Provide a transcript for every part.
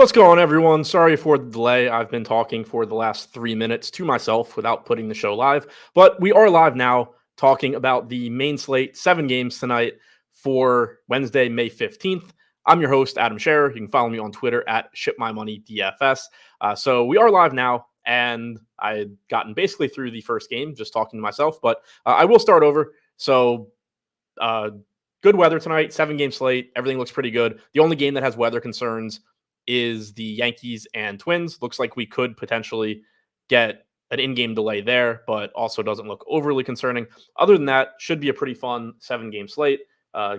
What's going on, everyone? Sorry for the delay. I've been talking for the last 3 minutes to myself without putting the show live, but we are live now talking about the main slate, 7 games tonight for Wednesday, May 15th. I'm your host, Adam Scherer. You can follow me on Twitter at ShipMyMoney DFS. So we are live now, and I had gotten basically through the first game just talking to myself, but I will start over. So good weather tonight, 7-game slate. Everything looks pretty good. The only game that has weather concerns is the Yankees and Twins. Looks like we could potentially get an in-game delay there, but also doesn't look overly concerning. Other than that, should be a pretty fun 7-game slate.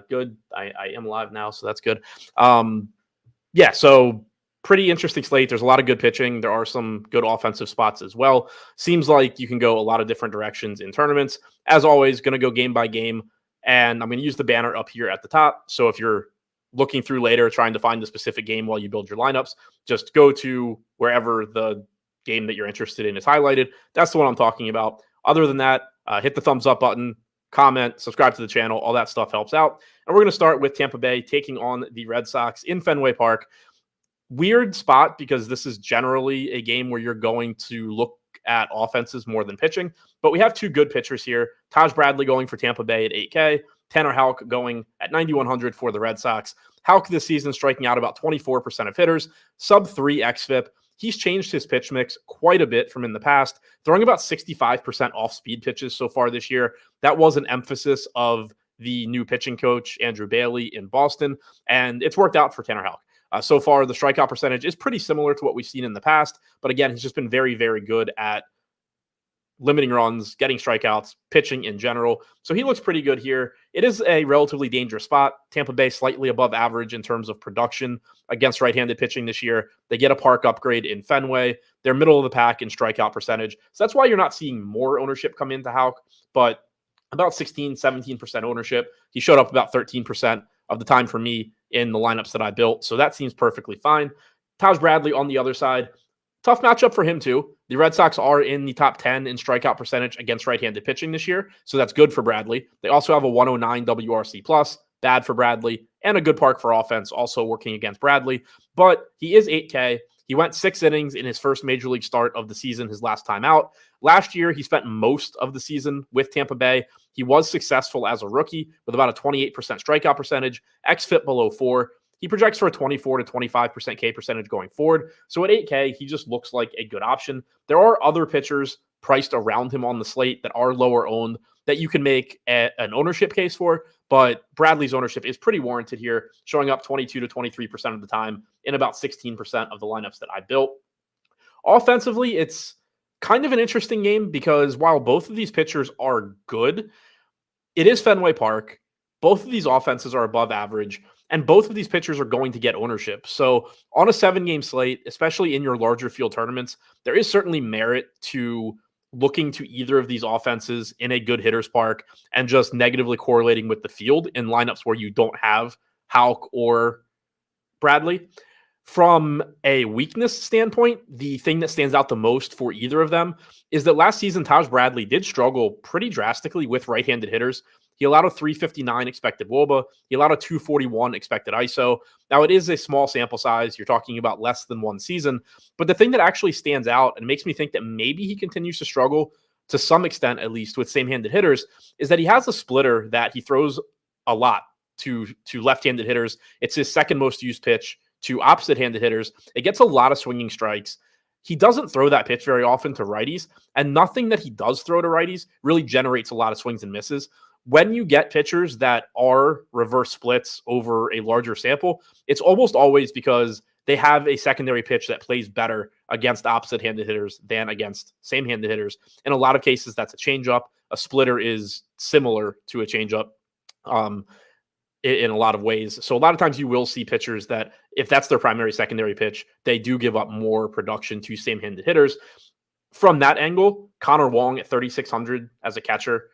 Good. I am live now, so that's good. So pretty interesting slate. There's a lot of good pitching. There are some good offensive spots as well. Seems like you can go a lot of different directions in tournaments. As always, going to go game by game, and I'm going to use the banner up here at the top. So if you're looking through later, trying to find the specific game while you build your lineups, just go to wherever the game that you're interested in is highlighted. That's the one I'm talking about. Other than that, hit the thumbs up button, comment, subscribe to the channel. All that stuff helps out. And we're going to start with Tampa Bay taking on the Red Sox in Fenway Park. Weird spot because this is generally a game where you're going to look at offenses more than pitching. But we have 2 good pitchers here. Taj Bradley going for Tampa Bay at 8K. Tanner Houck going at 9,100 for the Red Sox. Houck this season striking out about 24% of hitters, sub 3 xFIP. He's changed his pitch mix quite a bit from in the past, throwing about 65% off-speed pitches so far this year. That was an emphasis of the new pitching coach, Andrew Bailey, in Boston, and it's worked out for Tanner Houck. So far, the strikeout percentage is pretty similar to what we've seen in the past, but again, he's just been very, very good at limiting runs, getting strikeouts, pitching in general. So he looks pretty good here. It is a relatively dangerous spot. Tampa Bay slightly above average in terms of production against right-handed pitching this year. They get a park upgrade in Fenway. They're middle of the pack in strikeout percentage. So that's why you're not seeing more ownership come into Houck, but about 16, 17% ownership. He showed up about 13% of the time for me in the lineups that I built. So that seems perfectly fine. Taj Bradley on the other side. Tough matchup for him, too. The Red Sox are in the top 10 in strikeout percentage against right-handed pitching this year, so that's good for Bradley. They also have a 109 WRC+, bad for Bradley, and a good park for offense, also working against Bradley. But he is 8K. He went 6 innings in his first major league start of the season, his last time out. Last year, he spent most of the season with Tampa Bay. He was successful as a rookie with about a 28% strikeout percentage, xFIP below 4. He projects for a 24 to 25% K percentage going forward. So at 8K, he just looks like a good option. There are other pitchers priced around him on the slate that are lower owned that you can make an ownership case for, but Bradley's ownership is pretty warranted here, showing up 22 to 23% of the time in about 16% of the lineups that I built. Offensively, it's kind of an interesting game because while both of these pitchers are good, it is Fenway Park. Both of these offenses are above average, and both of these pitchers are going to get ownership. So on a 7-game slate, especially in your larger field tournaments, there is certainly merit to looking to either of these offenses in a good hitter's park and just negatively correlating with the field in lineups where you don't have Houck or Bradley. From a weakness standpoint, the thing that stands out the most for either of them is that last season, Taj Bradley did struggle pretty drastically with right-handed hitters. He allowed a 359 expected WOBA. He allowed a 241 expected ISO. Now, it is a small sample size. You're talking about less than 1 season. But the thing that actually stands out and makes me think that maybe he continues to struggle to some extent, at least with same-handed hitters, is that he has a splitter that he throws a lot to left-handed hitters. It's his second most used pitch to opposite-handed hitters. It gets a lot of swinging strikes. He doesn't throw that pitch very often to righties, and nothing that he does throw to righties really generates a lot of swings and misses. When you get pitchers that are reverse splits over a larger sample, it's almost always because they have a secondary pitch that plays better against opposite-handed hitters than against same-handed hitters. In a lot of cases, that's a changeup. A splitter is similar to a changeup in a lot of ways. So a lot of times you will see pitchers that, if that's their primary secondary pitch, they do give up more production to same-handed hitters. From that angle, Connor Wong at 3,600 as a catcher,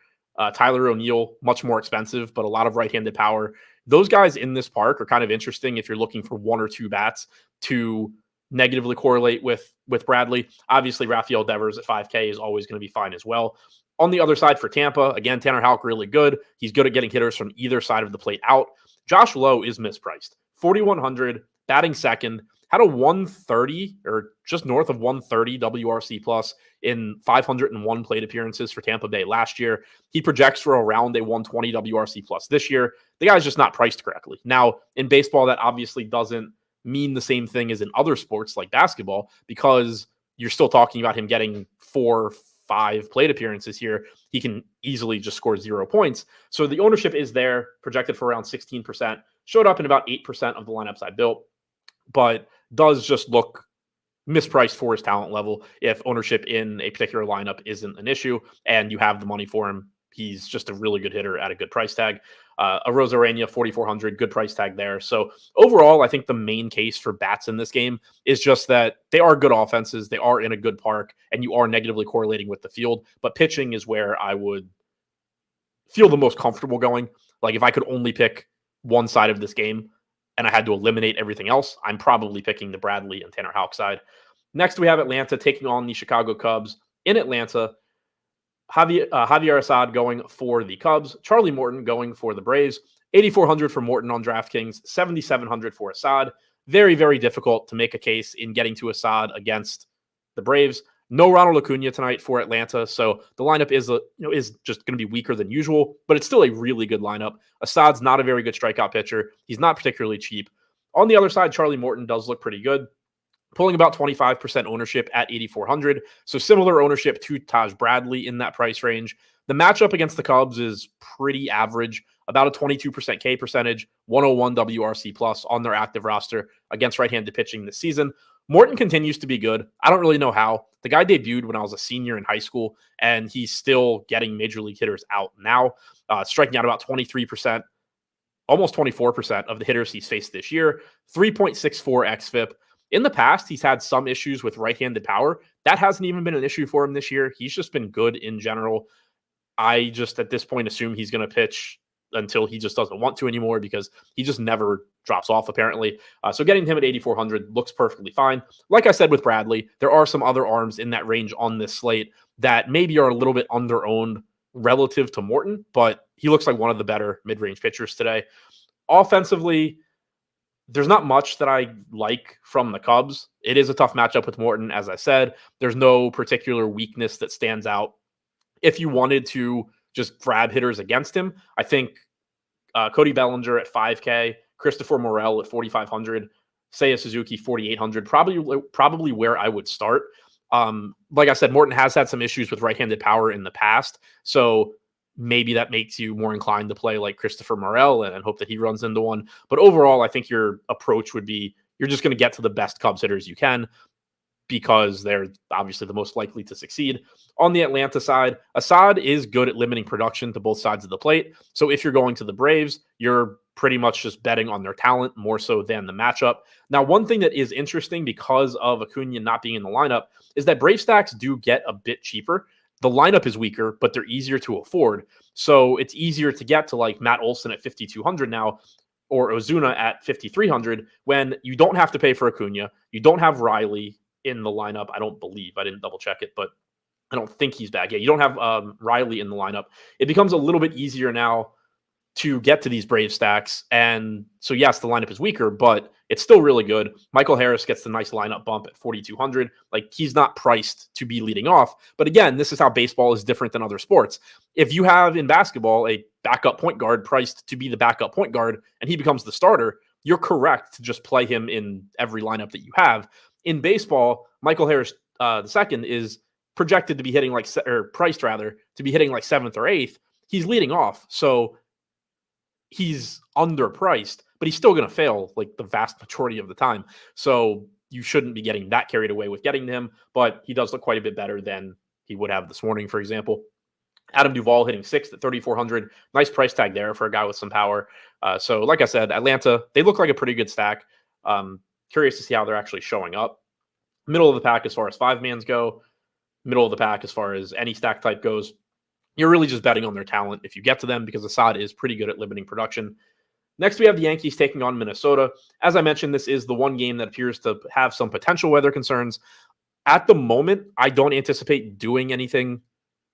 Tyler O'Neill, much more expensive, but a lot of right-handed power. Those guys in this park are kind of interesting if you're looking for 1 or 2 bats to negatively correlate with Bradley. Obviously, Rafael Devers at 5K is always going to be fine as well. On the other side for Tampa, again, Tanner Houck really good. He's good at getting hitters from either side of the plate out. Josh Lowe is mispriced. 4,100, batting second. had a 130 or just north of 130 WRC plus in 501 plate appearances for Tampa Bay last year. He projects for around a 120 WRC plus this year. The guy's just not priced correctly. Now, in baseball, that obviously doesn't mean the same thing as in other sports like basketball, because you're still talking about him getting 4-5 plate appearances here. He can easily just score 0 points. So the ownership is there, projected for around 16%, showed up in about 8% of the lineups I built, but does just look mispriced for his talent level. If ownership in a particular lineup isn't an issue and you have the money for him, he's just a really good hitter at a good price tag. Arozarena, 4,400, good price tag there. So overall, I think the main case for bats in this game is just that they are good offenses, they are in a good park, and you are negatively correlating with the field. But pitching is where I would feel the most comfortable going. Like, if I could only pick one side of this game and I had to eliminate everything else, I'm probably picking the Bradley and Tanner Houck side. Next, we have Atlanta taking on the Chicago Cubs. In Atlanta, Javier Assad going for the Cubs, Charlie Morton going for the Braves, 8,400 for Morton on DraftKings, 7,700 for Assad. Very, very difficult to make a case in getting to Assad against the Braves. No Ronald Acuna tonight for Atlanta, so the lineup is just going to be weaker than usual, but it's still a really good lineup. Assad's not a very good strikeout pitcher. He's not particularly cheap. On the other side, Charlie Morton does look pretty good, pulling about 25% ownership at 8,400. So similar ownership to Taj Bradley in that price range. The matchup against the Cubs is pretty average, about a 22% K percentage, 101 WRC plus on their active roster against right-handed pitching this season. Morton continues to be good. I don't really know how. The guy debuted when I was a senior in high school, and he's still getting major league hitters out now, striking out about 23%, almost 24% of the hitters he's faced this year, 3.64 xFIP. In the past, he's had some issues with right-handed power. That hasn't even been an issue for him this year. He's just been good in general. I just, at this point, assume he's going to pitch until he just doesn't want to anymore, because he just never drops off, apparently. So getting him at 8,400 looks perfectly fine. Like I said with Bradley, there are some other arms in that range on this slate that maybe are a little bit under-owned relative to Morton, but he looks like one of the better mid-range pitchers today. Offensively, there's not much that I like from the Cubs. It is a tough matchup with Morton, as I said. There's no particular weakness that stands out. If you wanted to just grab hitters against him, I think Cody Bellinger at 5K, Christopher Morel at 4,500, Seiya Suzuki 4,800, probably where I would start. Like I said, Morton has had some issues with right-handed power in the past, so maybe that makes you more inclined to play like Christopher Morel and hope that he runs into one. But overall, I think your approach would be you're just going to get to the best Cubs hitters you can, because they're obviously the most likely to succeed. On the Atlanta side, Assad is good at limiting production to both sides of the plate. So if you're going to the Braves, you're pretty much just betting on their talent more so than the matchup. Now, one thing that is interesting because of Acuna not being in the lineup is that Brave stacks do get a bit cheaper. The lineup is weaker, but they're easier to afford. So it's easier to get to like Matt Olson at 5,200 now, or Ozuna at 5,300, when you don't have to pay for Acuna. You don't have Riley in the lineup. I don't believe. I didn't double check it, but I don't think he's back. Yeah, you don't have Riley in the lineup. It becomes a little bit easier now to get to these Brave stacks. And so, yes, the lineup is weaker, but it's still really good. Michael Harris gets the nice lineup bump at 4,200. Like, he's not priced to be leading off. But again, this is how baseball is different than other sports. If you have in basketball a backup point guard priced to be the backup point guard and he becomes the starter, you're correct to just play him in every lineup that you have. In baseball, Michael Harris II is projected to be hitting priced rather, to be hitting like 7th or 8th. He's leading off. So he's underpriced, but he's still going to fail like the vast majority of the time. So you shouldn't be getting that carried away with getting to him, but he does look quite a bit better than he would have this morning, for example. Adam Duvall hitting 6th at 3,400. Nice price tag there for a guy with some power. So like I said, Atlanta, they look like a pretty good stack. Curious to see how they're actually showing up. Middle of the pack as far as 5-mans go. Middle of the pack as far as any stack type goes. You're really just betting on their talent if you get to them, because Assad is pretty good at limiting production. Next, we have the Yankees taking on Minnesota. As I mentioned, this is the one game that appears to have some potential weather concerns. At the moment, I don't anticipate doing anything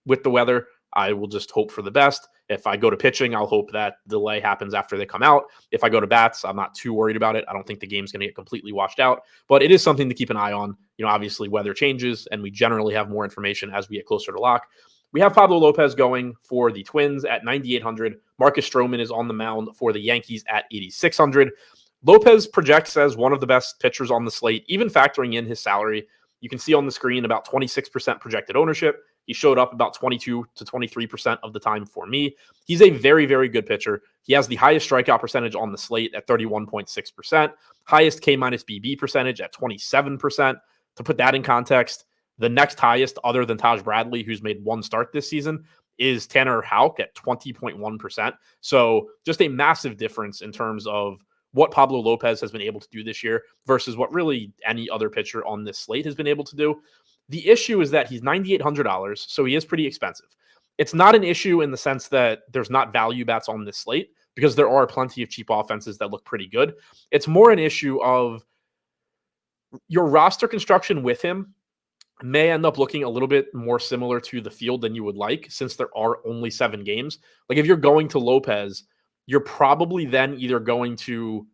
with the weather. I will just hope for the best. If I go to pitching, I'll hope that delay happens after they come out. If I go to bats, I'm not too worried about it. I don't think the game's going to get completely washed out, but it is something to keep an eye on. Obviously weather changes and we generally have more information as we get closer to lock. We have Pablo Lopez going for the Twins at 9,800. Marcus Stroman is on the mound for the Yankees at 8,600. Lopez projects as one of the best pitchers on the slate, even factoring in his salary. You can see on the screen about 26% projected ownership. He showed up about 22 to 23% of the time for me. He's a very, very good pitcher. He has the highest strikeout percentage on the slate at 31.6%, highest K-BB percentage at 27%. To put that in context, the next highest, other than Taj Bradley, who's made one start this season, is Tanner Houck at 20.1%. So just a massive difference in terms of what Pablo Lopez has been able to do this year versus what really any other pitcher on this slate has been able to do. The issue is that he's $9,800, so he is pretty expensive. It's not an issue in the sense that there's not value bats on this slate because there are plenty of cheap offenses that look pretty good. It's more an issue of your roster construction with him may end up looking a little bit more similar to the field than you would like since there are only 7 games. Like if you're going to Lopez, you're probably then either going to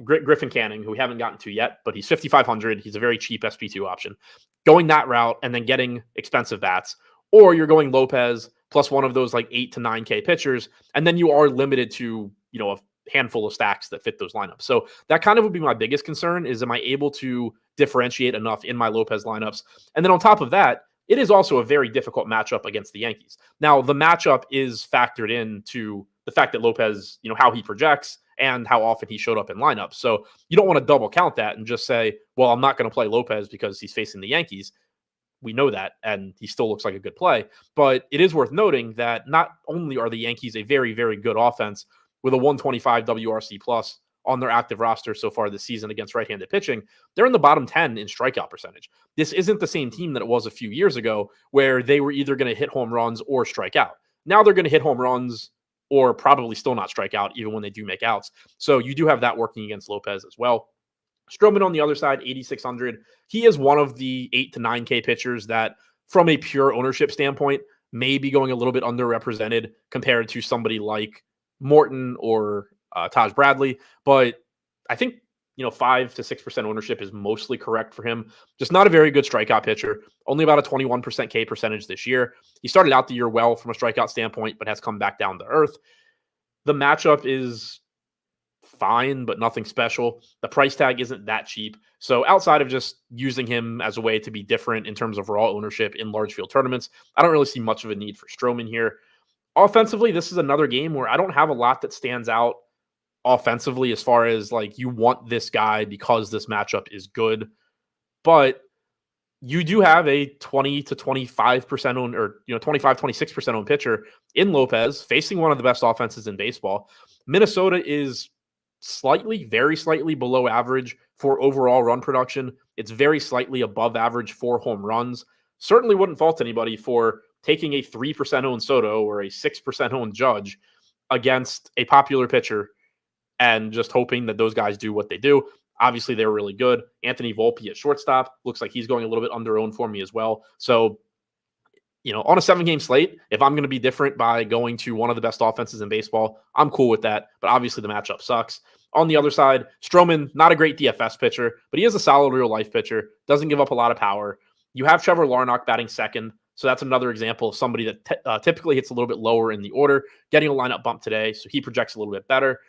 Griffin Canning, who we haven't gotten to yet, but he's 5,500. He's a very cheap SP2 option. Going that route and then getting expensive bats, or you're going Lopez plus one of those like 8 to 9K pitchers, and then you are limited to a handful of stacks that fit those lineups. So that kind of would be my biggest concern is, am I able to differentiate enough in my Lopez lineups? And then on top of that, it is also a very difficult matchup against the Yankees. Now, the matchup is factored into the fact that Lopez, how he projects and how often he showed up in lineups. So you don't want to double count that and just say, well, I'm not going to play Lopez because he's facing the Yankees. We know that, and he still looks like a good play. But it is worth noting that not only are the Yankees a very, very good offense with a 125 WRC plus on their active roster so far this season against right-handed pitching, they're in the bottom 10 in strikeout percentage. This isn't the same team that it was a few years ago where they were either going to hit home runs or strike out. Now they're going to hit home runs or probably still not strike out even when they do make outs. So you do have that working against Lopez as well. Stroman on the other side, 8,600. He is one of the 8 to 9K pitchers that, from a pure ownership standpoint, may be going a little bit underrepresented compared to somebody like Morton or Taj Bradley. But I think 5 to 6% ownership is mostly correct for him. Just not a very good strikeout pitcher. Only about a 21% K percentage this year. He started out the year well from a strikeout standpoint, but has come back down to earth. The matchup is fine, but nothing special. The price tag isn't that cheap. So outside of just using him as a way to be different in terms of raw ownership in large field tournaments, I don't really see much of a need for Stroman here. Offensively, this is another game where I don't have a lot that stands out offensively as far as like you want this guy because this matchup is good. But you do have a 20 to 25% owned or 25, 26% owned pitcher in Lopez facing one of the best offenses in baseball. Minnesota is very slightly below average for overall run production. It's very slightly above average for home runs. Certainly wouldn't fault anybody for taking a 3% owned Soto or a 6% owned Judge against a popular pitcher and just hoping that those guys do what they do. Obviously, they're really good. Anthony Volpe at shortstop looks like he's going a little bit under-owned for me as well. So, on a 7-game slate, if I'm going to be different by going to one of the best offenses in baseball, I'm cool with that. But obviously, the matchup sucks. On the other side, Stroman, not a great DFS pitcher, but he is a solid real-life pitcher. Doesn't give up a lot of power. You have Trevor Larnach batting second. So that's another example of somebody that typically hits a little bit lower in the order, getting a lineup bump today. So he projects a little bit better.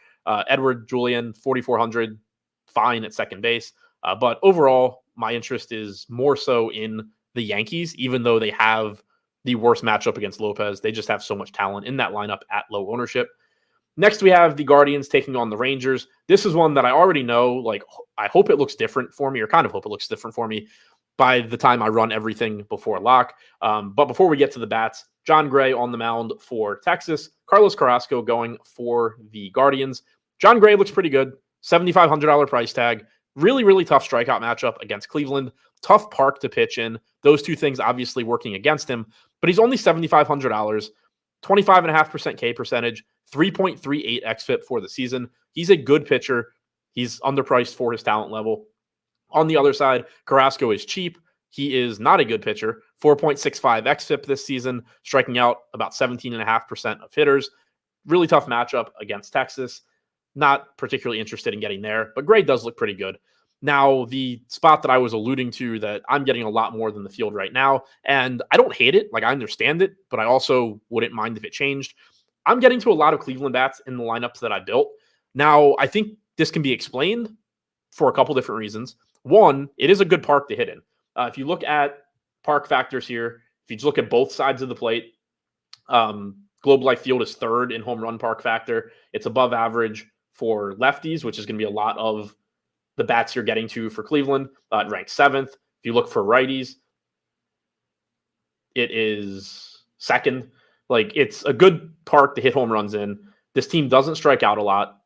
Edward Julian, 4,400, fine at second base. But overall, my interest is more so in the Yankees, even though they have the worst matchup against Lopez. They just have so much talent in that lineup at low ownership. Next, we have the Guardians taking on the Rangers. This is one that I already know. Like, I hope it looks different for me, or kind of hope it looks different for me by the time I run everything before lock. But before we get to the bats, John Gray on the mound for Texas, Carlos Carrasco going for the Guardians. John Gray looks pretty good. $7,500 price tag. Really, really tough strikeout matchup against Cleveland. Tough park to pitch in. Those two things obviously working against him. But he's only $7,500. 25.5% K percentage. 3.38 xFIP for the season. He's a good pitcher. He's underpriced for his talent level. On the other side, Carrasco is cheap. He is not a good pitcher. 4.65 xFIP this season, striking out about 17.5% of hitters. Really tough matchup against Texas. Not particularly interested in getting there, but Gray does look pretty good. Now, the spot that I was alluding to that I'm getting a lot more than the field right now, and I don't hate it. Like, I understand it, but I also wouldn't mind if it changed. I'm getting to a lot of Cleveland bats in the lineups that I built. Now, I think this can be explained for a couple different reasons. One, it is a good park to hit in. If you look at park factors here, if you just look at both sides of the plate, Globe Life Field is third in home run park factor. It's above average for lefties, which is going to be a lot of the bats you're getting to for Cleveland. It ranks seventh. If you look for righties, it is second. Like, it's a good park to hit home runs in. This team doesn't strike out a lot.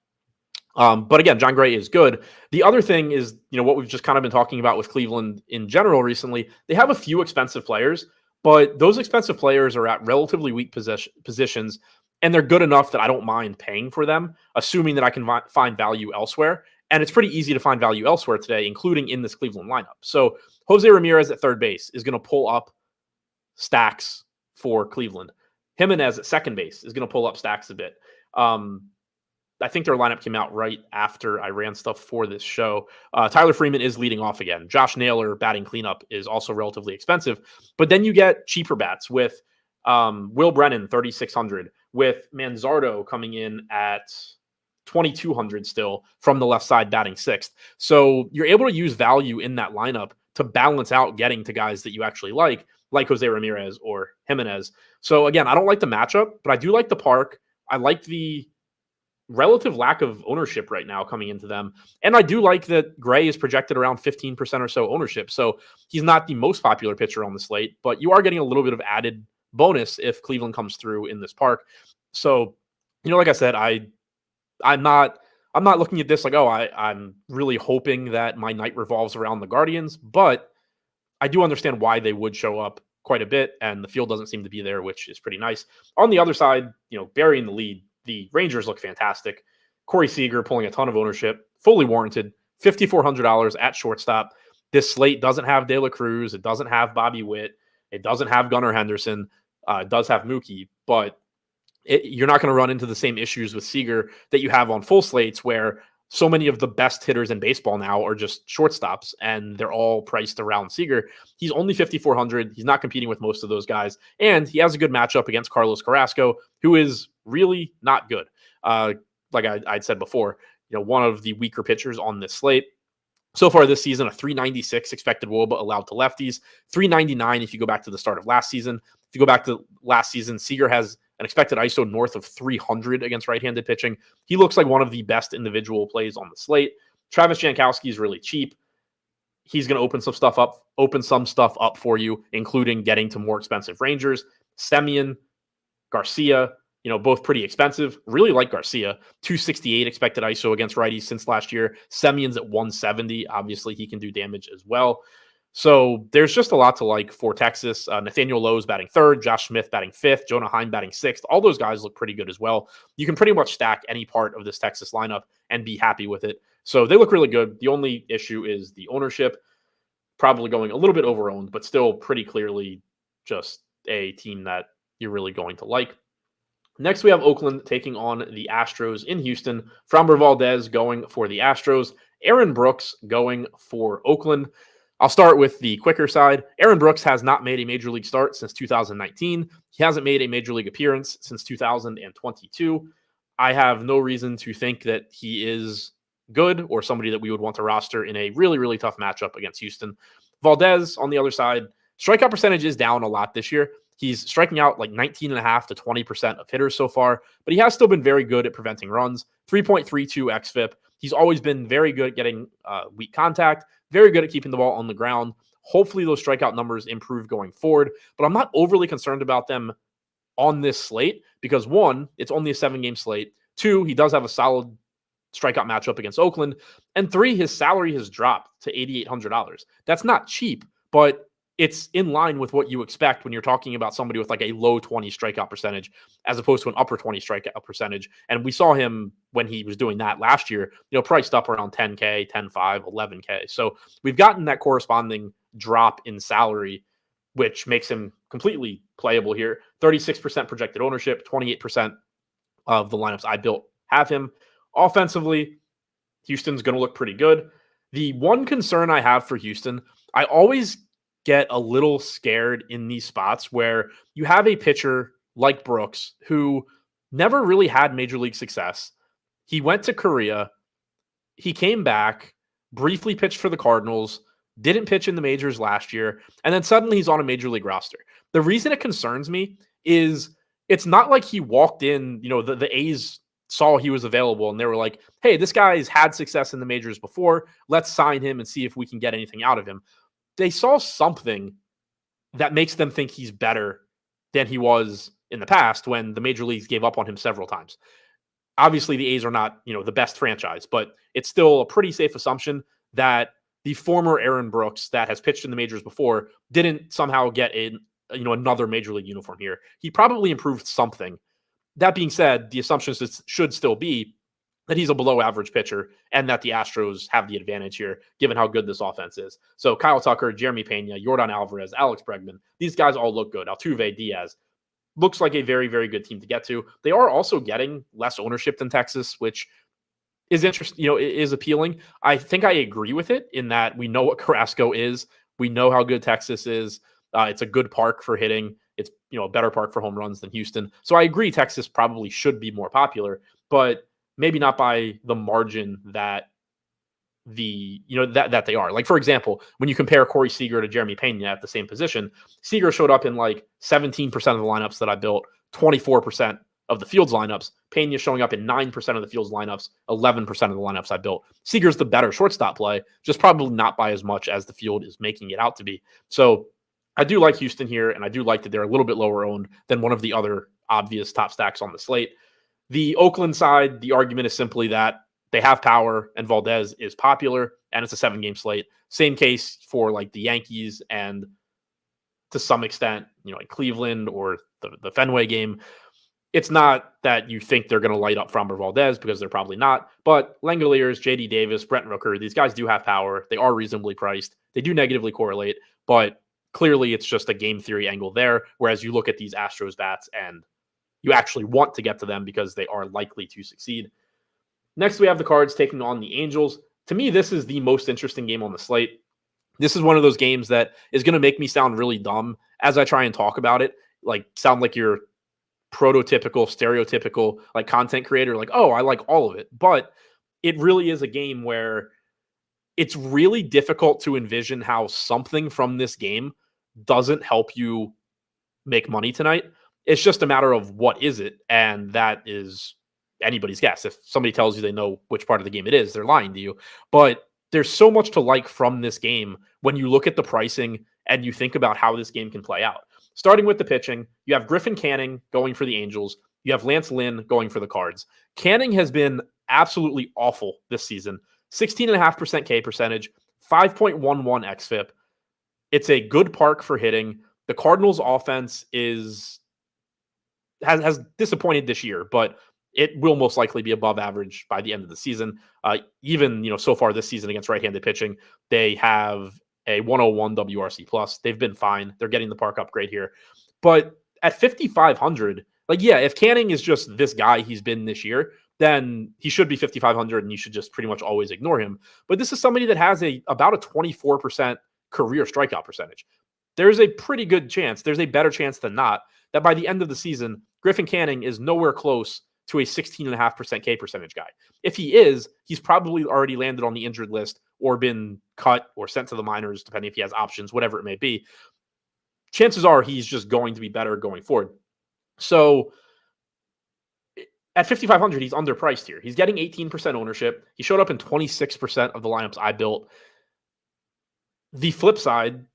But again, John Gray is good. The other thing is, what we've just kind of been talking about with Cleveland in general recently. They have a few expensive players, but those expensive players are at relatively weak positions, and they're good enough that I don't mind paying for them, assuming that I can find value elsewhere. And it's pretty easy to find value elsewhere today, including in this Cleveland lineup. So Jose Ramirez at third base is going to pull up stacks for Cleveland. Jimenez at second base is going to pull up stacks a bit. I think their lineup came out right after I ran stuff for this show. Tyler Freeman is leading off again. Josh Naylor batting cleanup is also relatively expensive. But then you get cheaper bats with Will Brennan, 3,600, with Manzardo coming in at 2,200 still from the left side batting sixth. So you're able to use value in that lineup to balance out getting to guys that you actually like Jose Ramirez or Jimenez. So again, I don't like the matchup, but I do like the park. I like the relative lack of ownership right now coming into them. And I do like that Gray is projected around 15% or so ownership. So he's not the most popular pitcher on the slate, but you are getting a little bit of added bonus if Cleveland comes through in this park. So, like I said, I'm not looking at this like, I'm really hoping that my night revolves around the Guardians, but I do understand why they would show up quite a bit, and the field doesn't seem to be there, which is pretty nice. On the other side, burying the lead, the Rangers look fantastic. Corey Seager pulling a ton of ownership, fully warranted, $5,400 at shortstop. This slate doesn't have De La Cruz. It doesn't have Bobby Witt. It doesn't have Gunnar Henderson. It does have Mookie, but you're not going to run into the same issues with Seager that you have on full slates, where so many of the best hitters in baseball now are just shortstops, and they're all priced around Seager. He's only 5,400. He's not competing with most of those guys, and he has a good matchup against Carlos Carrasco, who is really not good. Like I'd said before, one of the weaker pitchers on this slate. So far this season, a 396 expected WOBA allowed to lefties, 399 if you go back to the start of last season. If you go back to last season, Seager has an expected ISO north of 300 against right-handed pitching. He looks like one of the best individual plays on the slate. Travis Jankowski is really cheap. He's going to open some stuff up for you, including getting to more expensive Rangers. Semien, Garcia, both pretty expensive. Really like Garcia. 268 expected ISO against righties since last year. Semien's at 170. Obviously, he can do damage as well. So there's just a lot to like for Texas. Nathaniel Lowe's batting third, Josh Smith batting fifth, Jonah Heim batting sixth. All those guys look pretty good as well. You can pretty much stack any part of this Texas lineup and be happy with it. So they look really good. The only issue is the ownership, probably going a little bit over-owned, but still pretty clearly just a team that you're really going to like. Next, we have Oakland taking on the Astros in Houston. Framber Valdez going for the Astros. Aaron Brooks going for Oakland. I'll start with the quicker side. Aaron Brooks has not made a major league start since 2019. He hasn't made a major league appearance since 2022. I have no reason to think that he is good or somebody that we would want to roster in a really, really tough matchup against Houston. Valdez, on the other side, strikeout percentage is down a lot this year. He's striking out like 19.5 to 20% of hitters so far, but he has still been very good at preventing runs. 3.32 xFIP. He's always been very good at getting weak contact, very good at keeping the ball on the ground. Hopefully those strikeout numbers improve going forward, but I'm not overly concerned about them on this slate because, one, it's only a 7-game slate. 2, he does have a solid strikeout matchup against Oakland. And 3, his salary has dropped to $8,800. That's not cheap, but it's in line with what you expect when you're talking about somebody with like a low 20 strikeout percentage as opposed to an upper 20 strikeout percentage. And we saw him when he was doing that last year, priced up around 10K, 10.5, 11K. So we've gotten that corresponding drop in salary, which makes him completely playable here. 36% projected ownership, 28% of the lineups I built have him. Offensively, Houston's going to look pretty good. The one concern I have for Houston, I always get a little scared in these spots where you have a pitcher like Brooks who never really had major league success. He went to Korea. He came back, briefly pitched for the Cardinals, didn't pitch in the majors last year, and then suddenly he's on a major league roster. The reason it concerns me is it's not like he walked in, the A's saw he was available and they were like, hey, this guy's had success in the majors before. Let's sign him and see if we can get anything out of him. They saw something that makes them think he's better than he was in the past when the major leagues gave up on him several times. Obviously, the A's are not, the best franchise, but it's still a pretty safe assumption that the former Aaron Brooks that has pitched in the majors before didn't somehow get another major league uniform here. He probably improved something. That being said, the assumption should still be that he's a below average pitcher and that the Astros have the advantage here, given how good this offense is. So Kyle Tucker, Jeremy Pena, Yordan Alvarez, Alex Bregman, these guys all look good. Altuve, Diaz, looks like a very, very good team to get to. They are also getting less ownership than Texas, which is interesting, is appealing. I think I agree with it in that we know what Carrasco is. We know how good Texas is. It's a good park for hitting. It's, a better park for home runs than Houston. So I agree Texas probably should be more popular, but maybe not by the margin that that they are. Like, for example, when you compare Corey Seager to Jeremy Pena at the same position, Seager showed up in like 17% of the lineups that I built, 24% of the Fields lineups. Pena showing up in 9% of the Fields lineups, 11% of the lineups I built. Seager's the better shortstop play, just probably not by as much as the field is making it out to be. So I do like Houston here, and I do like that they're a little bit lower owned than one of the other obvious top stacks on the slate. The Oakland side, the argument is simply that they have power and Valdez is popular, and it's a 7-game slate. Same case for like the Yankees and to some extent, like Cleveland or the Fenway game. It's not that you think they're going to light up Framber Valdez because they're probably not, but Langoliers, JD Davis, Brent Rooker, these guys do have power. They are reasonably priced. They do negatively correlate, but clearly it's just a game theory angle there. Whereas you look at these Astros bats and you actually want to get to them because they are likely to succeed. Next, we have the Cards taking on the Angels. To me, this is the most interesting game on the slate. This is one of those games that is going to make me sound really dumb as I try and talk about it, like sound like you're prototypical, stereotypical, like content creator, like, oh, I like all of it. But it really is a game where it's really difficult to envision how something from this game doesn't help you make money tonight. It's just a matter of what is it, and that is anybody's guess. If somebody tells you they know which part of the game it is, they're lying to you. But there's so much to like from this game when you look at the pricing and you think about how this game can play out. Starting with the pitching, you have Griffin Canning going for the Angels. You have Lance Lynn going for the Cards. Canning has been absolutely awful this season. 16.5% K percentage, 5.11 xFIP. It's a good park for hitting. The Cardinals offense has disappointed this year, but it will most likely be above average by the end of the season. Even, so far this season against right-handed pitching, they have a 101 WRC plus. They've been fine. They're getting the park upgrade here. But at 5,500, if Canning is just this guy he's been this year, then he should be 5,500 and you should just pretty much always ignore him. But this is somebody that has about a 24% career strikeout percentage. There's a pretty good chance, there's a better chance than not, that by the end of the season, Griffin Canning is nowhere close to a 16.5% K percentage guy. If he is, he's probably already landed on the injured list or been cut or sent to the minors, depending if he has options, whatever it may be. Chances are he's just going to be better going forward. So at 5,500, he's underpriced here. He's getting 18% ownership. He showed up in 26% of the lineups I built. The flip side,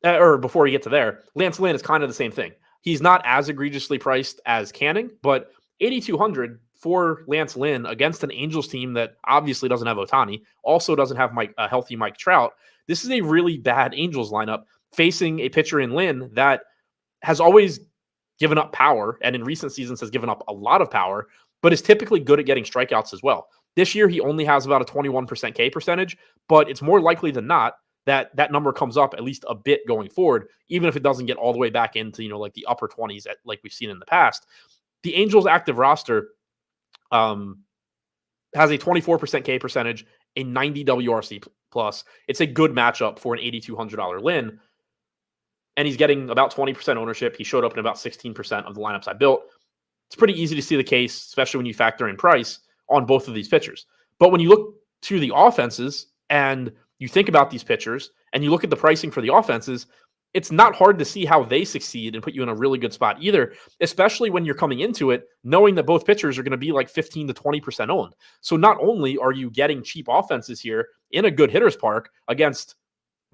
or before we get to there, Lance Lynn is kind of the same thing. He's not as egregiously priced as Canning, but 8,200 for Lance Lynn against an Angels team that obviously doesn't have Ohtani, also doesn't have a healthy Mike Trout. This is a really bad Angels lineup. facing a pitcher in Lynn that has always given up power, and in recent seasons has given up a lot of power, but is typically good at getting strikeouts as well. This year, he only has about a 21% K percentage, but it's more likely than not that that number comes up at least a bit going forward, even if it doesn't get all the way back into, like the upper 20s like we've seen in the past. The Angels active roster has a 24% K percentage, a 90 WRC plus. It's a good matchup for an $8,200 Lynn, and he's getting about 20% ownership. He showed up in about 16% of the lineups I built. It's pretty easy to see the case, especially when you factor in price on both of these pitchers. But when you look to the offenses and you think about these pitchers and you look at the pricing for the offenses, it's not hard to see how they succeed and put you in a really good spot either, especially when you're coming into it knowing that both pitchers are going to be like 15 to 20% owned. So not only are you getting cheap offenses here in a good hitter's park against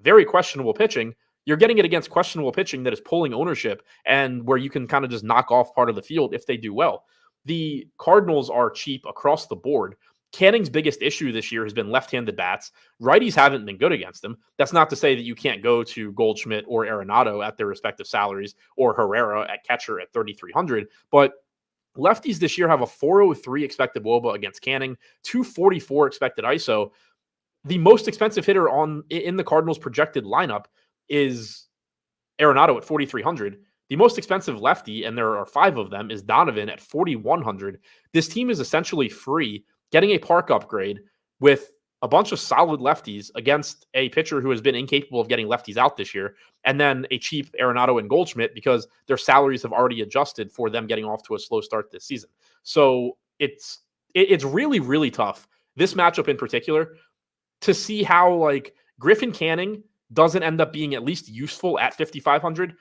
very questionable pitching, you're getting it against questionable pitching that is pulling ownership and where you can kind of just knock off part of the field if they do well. The Cardinals are cheap across the board. Canning's biggest issue this year has been left-handed bats. Righties haven't been good against him. That's not to say that you can't go to Goldschmidt or Arenado at their respective salaries, or Herrera at catcher at 3,300. But lefties this year have a 403 expected WOBA against Canning, 244 expected ISO. The most expensive hitter in the Cardinals' projected lineup is Arenado at 4,300. The most expensive lefty, and there are 5 of them, is Donovan at 4,100. This team is essentially free, getting a park upgrade with a bunch of solid lefties against a pitcher who has been incapable of getting lefties out this year, and then a cheap Arenado and Goldschmidt because their salaries have already adjusted for them getting off to a slow start this season. So it's really, really tough, this matchup in particular, to see how like Griffin Canning doesn't end up being at least useful at 5,500,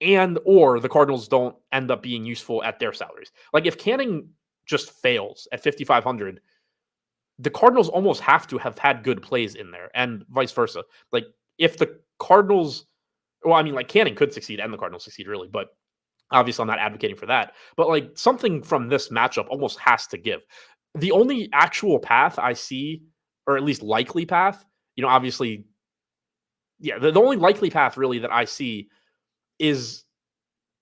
and or the Cardinals don't end up being useful at their salaries. Like if Canning just fails at 5,500, the Cardinals almost have to have had good plays in there, and vice versa. Like if the Cardinals, well, I mean, like Canning could succeed and the Cardinals succeed really, but obviously I'm not advocating for that. But like something from this matchup almost has to give. The only actual path I see, or at least likely path, obviously, yeah, the only likely path really that I see is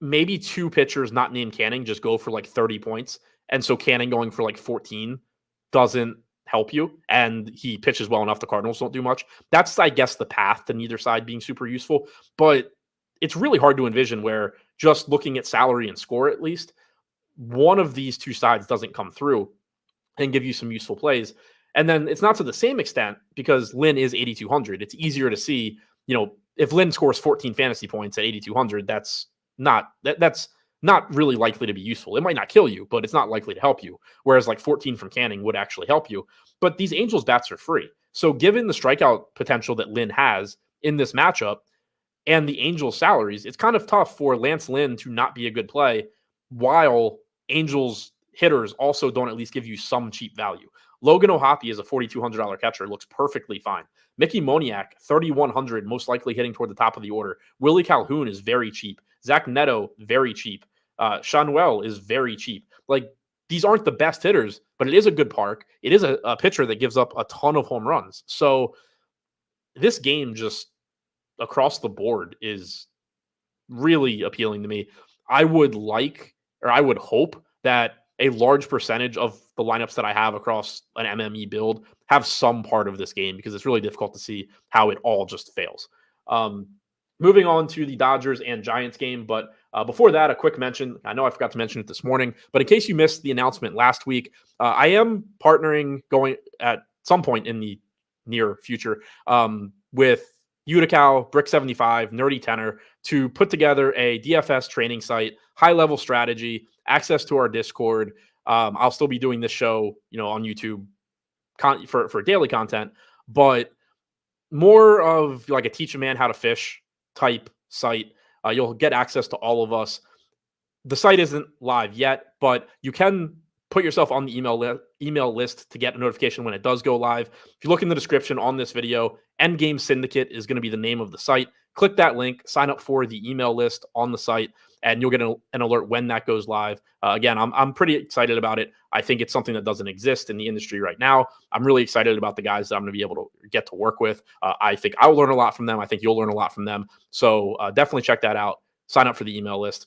maybe 2 pitchers not named Canning just go for like 30 points. And so Canning going for like 14 doesn't help you. And he pitches well enough. The Cardinals don't do much. That's, I guess, the path to neither side being super useful. But it's really hard to envision where just looking at salary and score, at least, one of these 2 sides doesn't come through and give you some useful plays. And then it's not to the same extent because Lynn is 8,200. It's easier to see, if Lynn scores 14 fantasy points at 8,200, that's not really likely to be useful. It might not kill you, but it's not likely to help you. Whereas like 14 from Canning would actually help you. But these Angels bats are free. So given the strikeout potential that Lynn has in this matchup and the Angels salaries, it's kind of tough for Lance Lynn to not be a good play while Angels hitters also don't at least give you some cheap value. Logan O'Hoppe is a $4,200 catcher, looks perfectly fine. Mickey Moniak, 3,100, most likely hitting toward the top of the order. Willie Calhoun is very cheap. Zach Neto, very cheap. Shanuel is very cheap. Like, these aren't the best hitters, but it is a good park. It is a pitcher that gives up a ton of home runs. So this game just across the board is really appealing to me. I would hope that a large percentage of the lineups that I have across an MME build have some part of this game because it's really difficult to see how it all just fails. Moving on to the Dodgers and Giants game, but before that, a quick mention. I know I forgot to mention it this morning, but in case you missed the announcement last week, I am partnering going at some point in the near future with Utical, Brick75, Nerdy Tenor to put together a DFS training site, high-level strategy, access to our Discord. I'll still be doing this show, on YouTube for daily content, but more of like a teach a man how to fish type site. You'll get access to all of us. The site isn't live yet, but you can put yourself on the email list to get a notification when it does go live. If you look in the description on this video, Endgame Syndicate is going to be the name of the site. Click that link, sign up for the email list on the site, and you'll get an alert when that goes live. Again, I'm pretty excited about it. I think it's something that doesn't exist in the industry right now. I'm really excited about the guys that I'm going to be able to get to work with. I think I will learn a lot from them. I think you'll learn a lot from them. So definitely check that out. Sign up for the email list.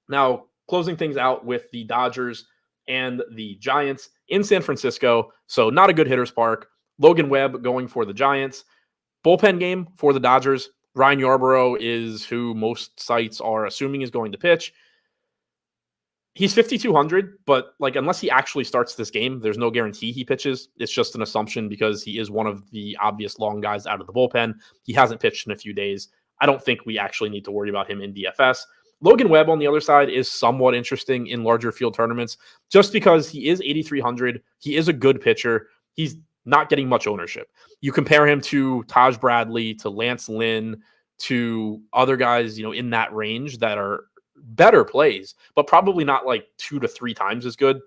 Now, closing things out with the Dodgers and the Giants in San Francisco. So not a good hitter's park. Logan Webb going for the Giants. Bullpen game for the Dodgers. Ryan Yarbrough is who most sites are assuming is going to pitch. He's 5,200, but like unless he actually starts this game, there's no guarantee he pitches. It's just an assumption because he is one of the obvious long guys out of the bullpen. He hasn't pitched in a few days. I don't think we actually need to worry about him in DFS. Logan Webb on the other side is somewhat interesting in larger field tournaments just because he is 8,300. He is a good pitcher. He's not getting much ownership. You compare him to Taj Bradley, to Lance Lynn, to other guys, in that range that are better plays, but probably not like 2 to 3 times as good,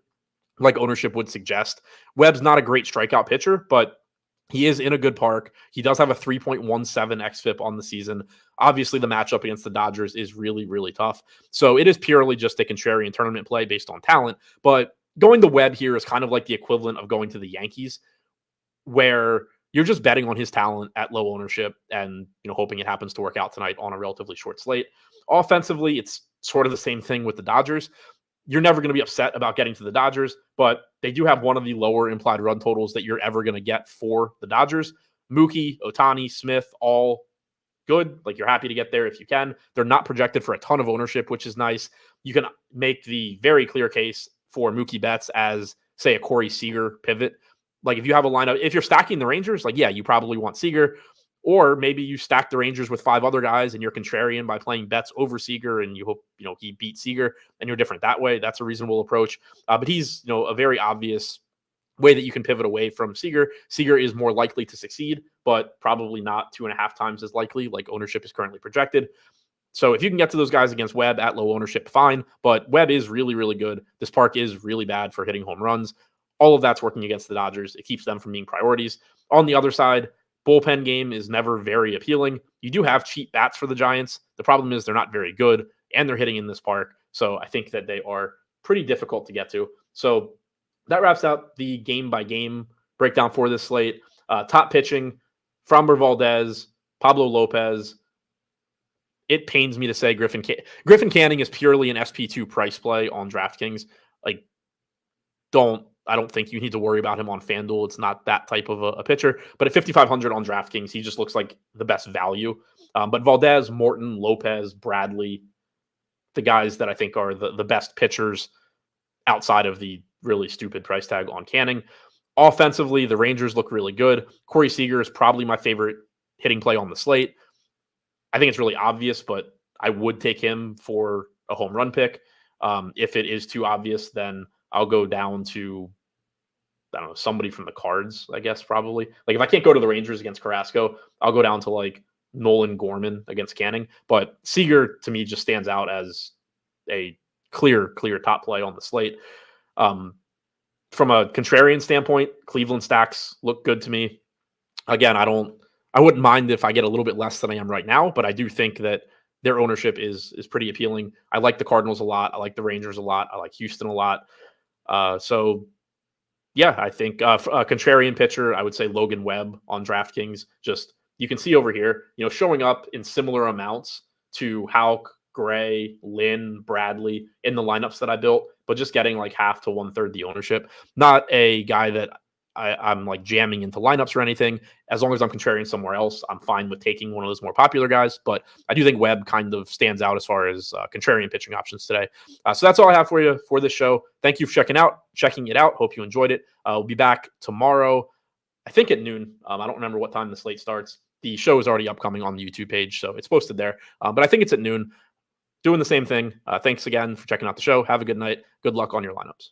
like ownership would suggest. Webb's not a great strikeout pitcher, but he is in a good park. He does have a 3.17 xFIP on the season. Obviously, the matchup against the Dodgers is really, really tough. So it is purely just a contrarian tournament play based on talent. But going to Webb here is kind of like the equivalent of going to the Yankees, where you're just betting on his talent at low ownership and hoping it happens to work out tonight on a relatively short slate. Offensively, it's sort of the same thing with the Dodgers. You're never going to be upset about getting to the Dodgers, but they do have one of the lower implied run totals that you're ever going to get for the Dodgers. Mookie, Ohtani, Smith, all good. Like you're happy to get there if you can. They're not projected for a ton of ownership, which is nice. You can make the very clear case for Mookie Betts as, say, a Corey Seager pivot. Like if you have a lineup, if you're stacking the Rangers, like, yeah, you probably want Seager. Or maybe you stack the Rangers with 5 other guys and you're contrarian by playing Betts over Seager and you hope, he beats Seager and you're different that way. That's a reasonable approach. But he's, a very obvious way that you can pivot away from Seager. Seager is more likely to succeed, but probably not 2.5 times as likely like ownership is currently projected. So if you can get to those guys against Webb at low ownership, fine. But Webb is really, really good. This park is really bad for hitting home runs. All of that's working against the Dodgers. It keeps them from being priorities. On the other side, bullpen game is never very appealing. You do have cheap bats for the Giants. The problem is they're not very good, and they're hitting in this park. So I think that they are pretty difficult to get to. So that wraps up the game-by-game breakdown for this slate. Top pitching, Framber Valdez, Pablo Lopez. It pains me to say Griffin Canning is purely an SP2 price play on DraftKings. I don't think you need to worry about him on FanDuel. It's not that type of a pitcher. But at 5,500 on DraftKings, he just looks like the best value. But Valdez, Morton, Lopez, Bradley, the guys that I think are the best pitchers outside of the really stupid price tag on Canning. Offensively, the Rangers look really good. Corey Seager is probably my favorite hitting play on the slate. I think it's really obvious, but I would take him for a home run pick. If it is too obvious, then I'll go down to, I don't know, somebody from the Cards, I guess, probably. Like if I can't go to the Rangers against Carrasco, I'll go down to like Nolan Gorman against Canning. But Seager, to me, just stands out as a clear top play on the slate. From a contrarian standpoint, Cleveland stacks look good to me. Again, I wouldn't mind if I get a little bit less than I am right now, but I do think that their ownership is pretty appealing. I like the Cardinals a lot. I like the Rangers a lot. I like Houston a lot. So yeah, I think a contrarian pitcher, I would say Logan Webb on DraftKings. Just, you can see over here, showing up in similar amounts to Houck, Gray, Lynn, Bradley in the lineups that I built, but just getting like half to 1/3 the ownership. Not a guy that I'm like jamming into lineups or anything. As long as I'm contrarian somewhere else, I'm fine with taking one of those more popular guys. But I do think Webb kind of stands out as far as contrarian pitching options today. So that's all I have for you for this show. Thank you for checking it out. Hope you enjoyed it. We'll be back tomorrow, I think at noon. I don't remember what time the slate starts. The show is already upcoming on the YouTube page, so it's posted there. But I think it's at noon. Doing the same thing. Thanks again for checking out the show. Have a good night. Good luck on your lineups.